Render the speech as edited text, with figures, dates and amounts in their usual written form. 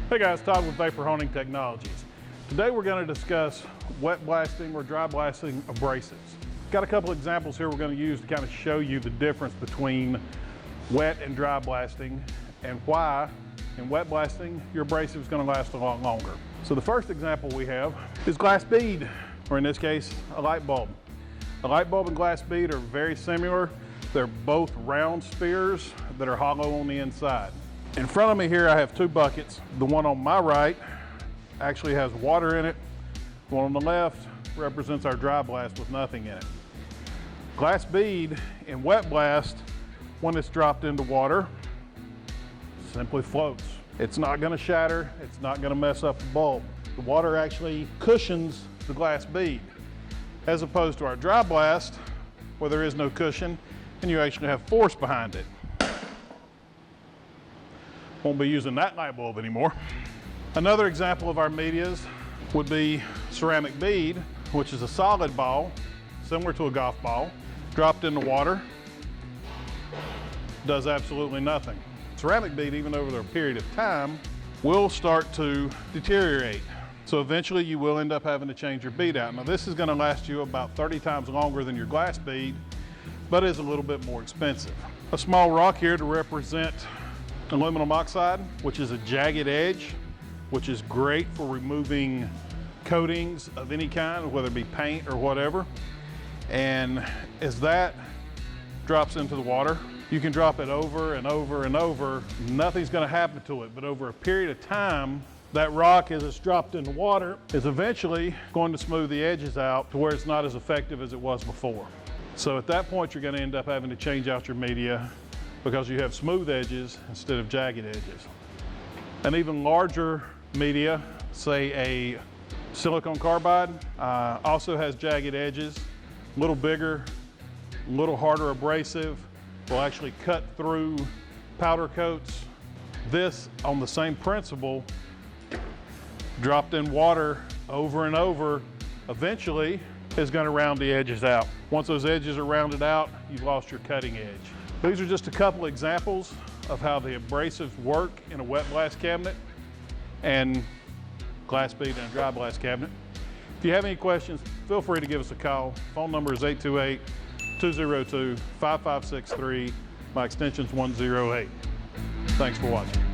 Hey guys, Todd with Vapor Honing Technologies. Today we're going to discuss wet blasting or dry blasting abrasives. Got a couple examples here we're going to use to kind of show you the difference between wet and dry blasting and why in wet blasting your abrasive is going to last a lot longer. So the first example we have is glass bead, or in this case a light bulb. A light bulb and glass bead are very similar. They're both round spheres that are hollow on the inside. In front of me here I have two buckets. The one on my right actually has water in it. The one on the left represents our dry blast with nothing in it. Glass bead in wet blast, when it's dropped into water, simply floats. It's not going to shatter, it's not going to mess up the bulb. The water actually cushions the glass bead, as opposed to our dry blast where there is no cushion and you actually have force behind it. Won't be using that light bulb anymore. Another example of our medias would be ceramic bead, which is a solid ball, similar to a golf ball, dropped in the water, does absolutely nothing. Ceramic bead, even over a period of time, will start to deteriorate. So eventually you will end up having to change your bead out. Now this is going to last you about 30 times longer than your glass bead, but is a little bit more expensive. A small rock here to represent aluminum oxide, which is a jagged edge, which is great for removing coatings of any kind, whether it be paint or whatever. And as that drops into the water, you can drop it over and over and over. Nothing's going to happen to it, but over a period of time, that rock, as it's dropped in the water, is eventually going to smooth the edges out to where it's not as effective as it was before. So at that point, you're going to end up having to change out your media because you have smooth edges instead of jagged edges. An even larger media, say a silicon carbide, also has jagged edges, a little bigger, a little harder abrasive, will actually cut through powder coats. This, on the same principle, dropped in water over and over, eventually is going to round the edges out. Once those edges are rounded out, you've lost your cutting edge. These are just a couple examples of how the abrasives work in a wet blast cabinet and glass bead and a dry blast cabinet. If you have any questions, feel free to give us a call. Phone number is 828-202-5563. My extension's 108. Thanks for watching.